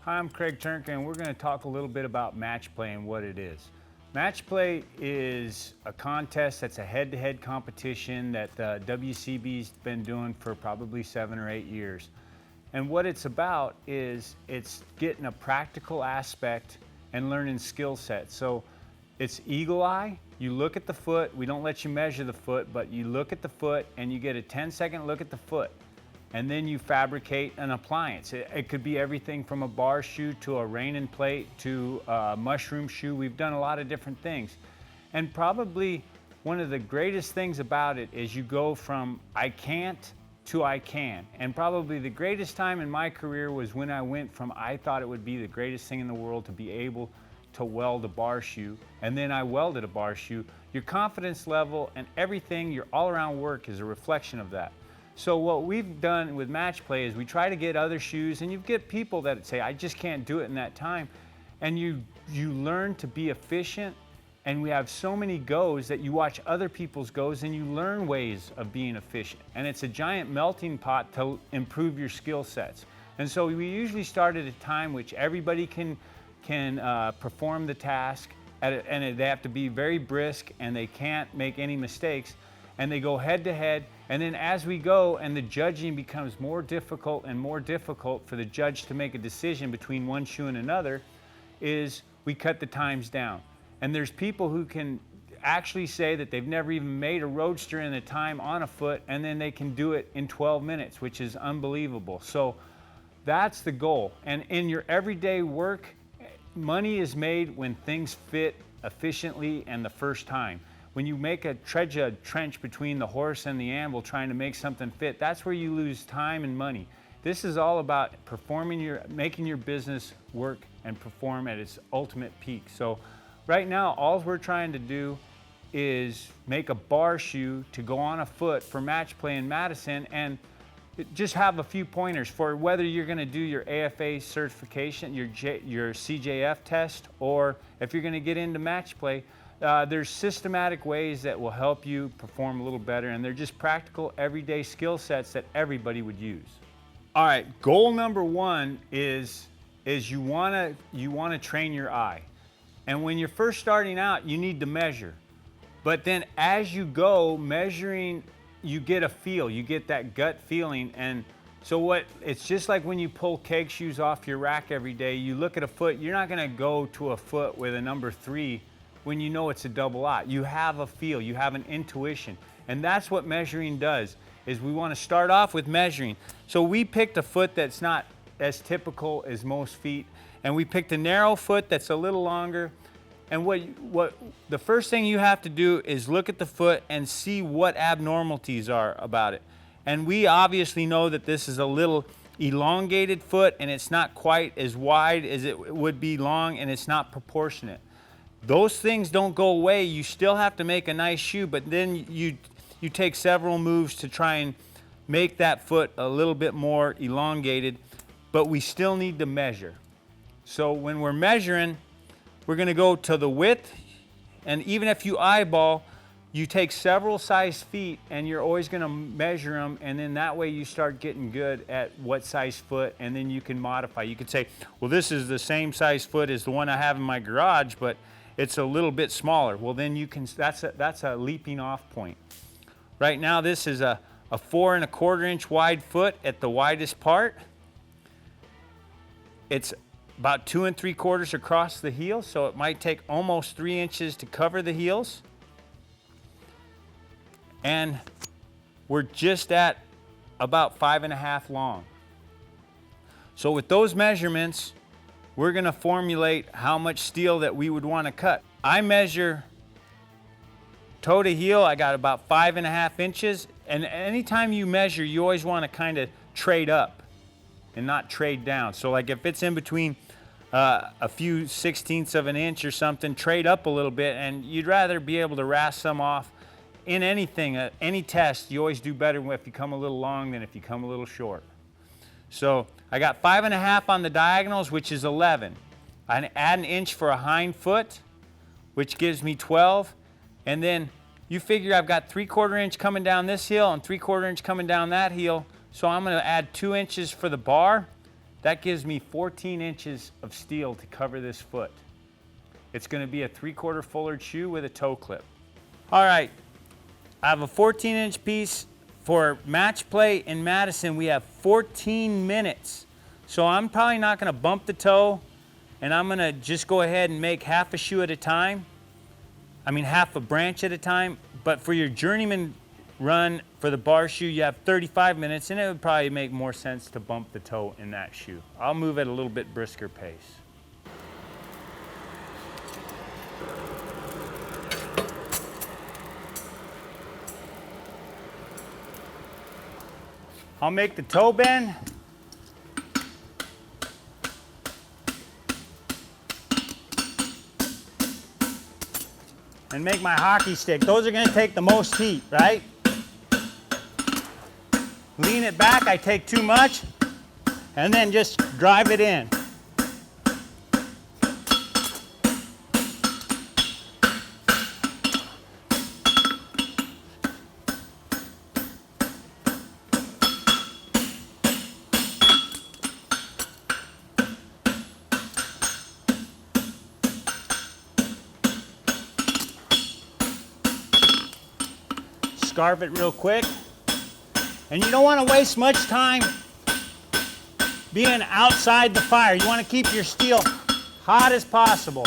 Hi, I'm Craig Trnka, and we're going to talk a little bit about match play and what it is. Match play is a contest that's a head-to-head competition that the WCB's been doing for probably 7 or 8 years. And what it's about is it's getting a practical aspect and learning skill sets. So it's eagle eye. You look at the foot. We don't let you measure the foot, but you look at the foot and you get a 10-second look at the foot. And then you fabricate an appliance. It could be everything from a bar shoe to a rain and plate to a mushroom shoe. We've done a lot of different things. And probably one of the greatest things about it is you go from I can't to I can. And probably the greatest time in my career was when I went from I thought it would be the greatest thing in the world to be able to weld a bar shoe, and then I welded a bar shoe. Your confidence level and everything, your all-around work is a reflection of that. So what we've done with match play is we try to get other shoes, and you get people that say, I just can't do it in that time. And you learn to be efficient, and we have so many goes that you watch other people's goes and you learn ways of being efficient. And it's a giant melting pot to improve your skill sets. And so we usually start at a time which everybody can perform the task, and they have to be very brisk and they can't make any mistakes. And they go head to head, and then as we go and the judging becomes more difficult and more difficult for the judge to make a decision between one shoe and another, is we cut the times down. And there's people who can actually say that they've never even made a roadster in a time on a foot, and then they can do it in 12 minutes, which is unbelievable. So that's the goal. And in your everyday work, money is made when things fit efficiently and the first time. When you make a trench between the horse and the anvil trying to make something fit, that's where you lose time and money. This is all about making your business work and perform at its ultimate peak. So right now, all we're trying to do is make a bar shoe to go on a foot for match play in Madison, and just have a few pointers for whether you're going to do your AFA certification, your CJF test, or if you're going to get into match play. There's systematic ways that will help you perform a little better, and they're just practical everyday skill sets that everybody would use. All right, goal number one is you want to train your eye. And when you're first starting out, you need to measure. But then as you go measuring, you get a feel, you get that gut feeling. And so it's just like when you pull keg shoes off your rack every day, you look at a foot, you're not going to go to a foot with a number 3 when you know it's a double aught. You have a feel, you have an intuition. And that's what measuring does, is we want to start off with measuring. So we picked a foot that's not as typical as most feet, and we picked a narrow foot that's a little longer. And what the first thing you have to do is look at the foot and see what abnormalities are about it. And we obviously know that this is a little elongated foot, and it's not quite as wide as it would be long, and it's not proportionate. Those things don't go away. You still have to make a nice shoe, but then you take several moves to try and make that foot a little bit more elongated, but we still need to measure. So when we're measuring, we're going to go to the width, and even if you eyeball, you take several size feet and you're always going to measure them, and then that way you start getting good at what size foot, and then you can modify. You could say, well, this is the same size foot as the one I have in my garage, but it's a little bit smaller. Well, then you can, that's a leaping off point. Right now, this is a 4 1/4 inch wide foot at the widest part. It's about 2 3/4 across the heel, so it might take almost 3 inches to cover the heels. And we're just at about 5 1/2 long. So with those measurements, we're going to formulate how much steel that we would want to cut. I measure toe to heel, I got about 5 1/2 inches. And anytime you measure, you always want to kind of trade up and not trade down. So like if it's in between a few 1/16 of an inch or something, trade up a little bit, and you'd rather be able to rasp some off. In anything, any test, you always do better if you come a little long than if you come a little short. So I got 5 1/2 on the diagonals, which is 11. I add 1 inch for a hind foot, which gives me 12. And then you figure I've got 3/4 inch coming down this heel and 3/4 inch coming down that heel. So I'm going to add 2 inches for the bar. That gives me 14 inches of steel to cover this foot. It's going to be a 3/4 fullered shoe with a toe clip. All right, I have a 14-inch piece. For match play in Madison, we have 14 minutes. So I'm probably not going to bump the toe, and I'm going to just go ahead and make half a shoe at a time. I mean, half a branch at a time. But for your journeyman run for the bar shoe, you have 35 minutes, and it would probably make more sense to bump the toe in that shoe. I'll move at a little bit brisker pace. I'll make the toe bend. And make my hockey stick. Those are going to take the most heat, right? Lean it back, I take too much, and then just drive it in. Scarf it real quick. And you don't want to waste much time being outside the fire. You want to keep your steel hot as possible.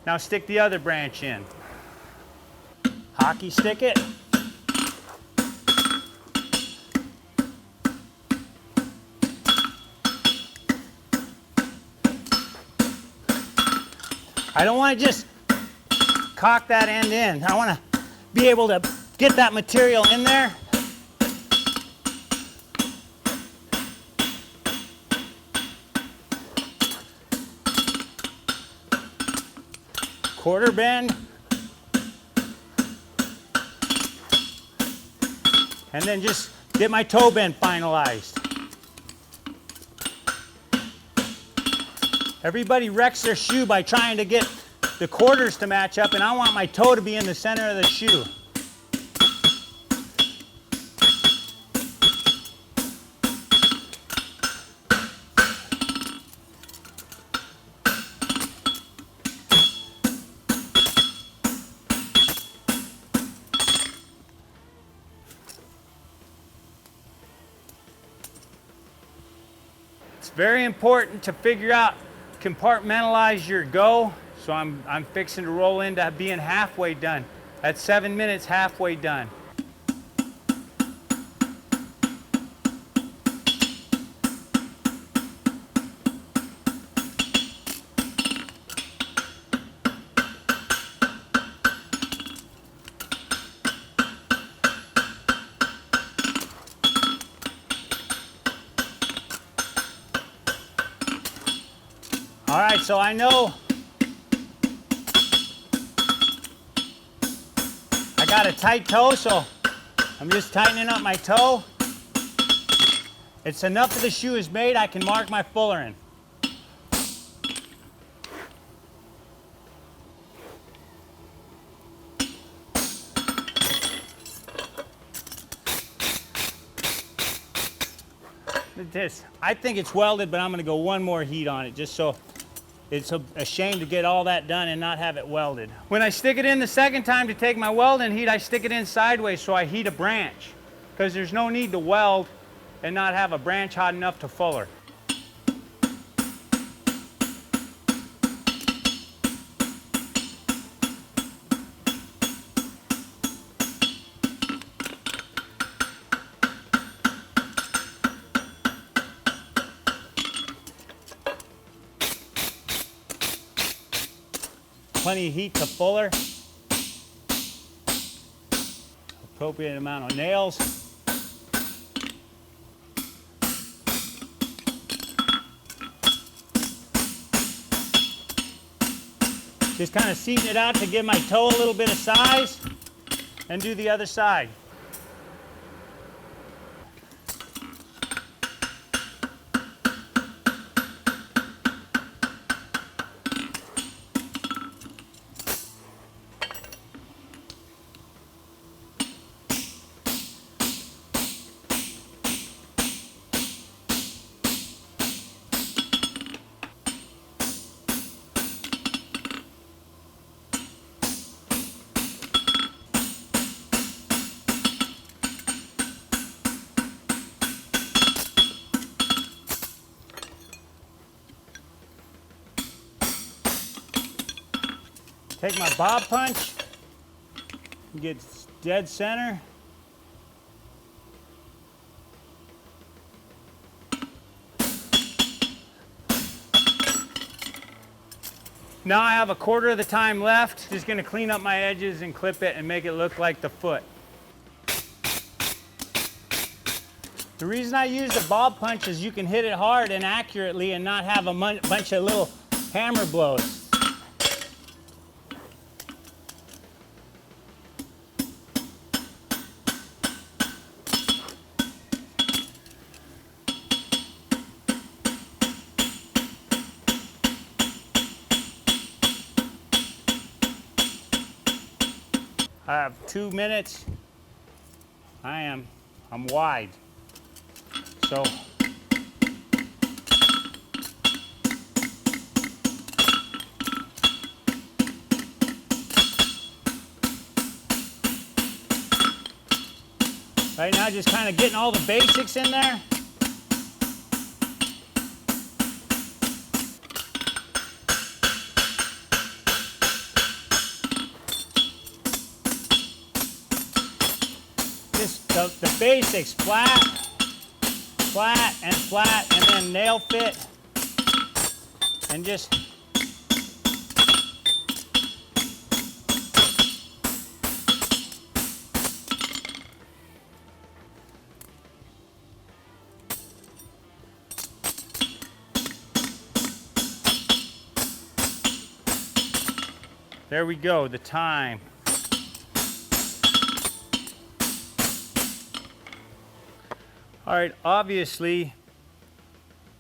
Now stick the other branch in. Hockey stick it. I don't want to just cock that end in. I want to be able to get that material in there. Quarter bend. And then just get my toe bend finalized. Everybody wrecks their shoe by trying to get the quarters to match up, and I want my toe to be in the center of the shoe. It's very important to figure out, compartmentalize your go. So I'm fixing to roll into being halfway done. At 7 minutes, halfway done. All right, so I know I got a tight toe, so I'm just tightening up my toe. It's enough of the shoe is made, I can mark my fuller in. I think it's welded, but I'm going to go one more heat on it just so it's a shame to get all that done and not have it welded. When I stick it in the second time to take my welding heat, I stick it in sideways so I heat a branch, because there's no need to weld and not have a branch hot enough to fuller. Plenty of heat to fuller. Appropriate amount of nails. Just kind of seating it out to give my toe a little bit of size, and do the other side. Take my bob punch, get dead center. Now I have a quarter of the time left. Just gonna clean up my edges and clip it and make it look like the foot. The reason I use the bob punch is you can hit it hard and accurately and not have a bunch of little hammer blows. I have 2 minutes. I'm wide. So right now, just kind of getting all the basics in there. Just the basics, flat, flat, and flat, and then nail fit, and just there we go, the time. All right, obviously,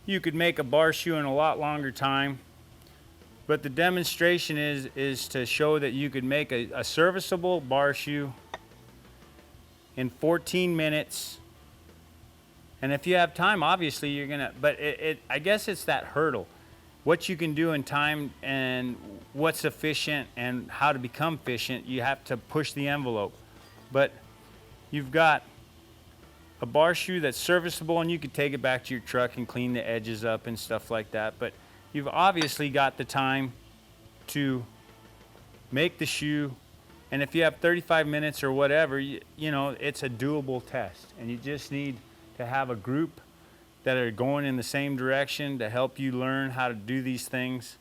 you could make a bar shoe in a lot longer time, but the demonstration is to show that you could make a serviceable bar shoe in 14 minutes. And if you have time, obviously you're gonna, but I guess it's that hurdle. What you can do in time and what's efficient and how to become efficient, you have to push the envelope. But you've got a bar shoe that's serviceable and you could take it back to your truck and clean the edges up and stuff like that. But you've obviously got the time to make the shoe. And if you have 35 minutes or whatever, you know, it's a doable test. And you just need to have a group that are going in the same direction to help you learn how to do these things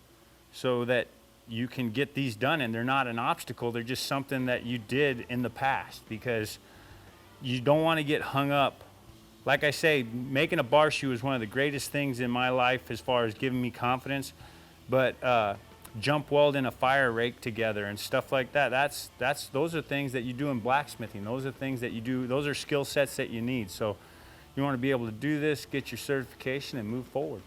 so that you can get these done. And they're not an obstacle, they're just something that you did in the past, because you don't want to get hung up. Like I say, making a bar shoe is one of the greatest things in my life as far as giving me confidence. But jump welding a fire rake together and stuff like that, those are things that you do in blacksmithing. Those are things that you do, those are skill sets that you need. So you want to be able to do this, get your certification, and move forward.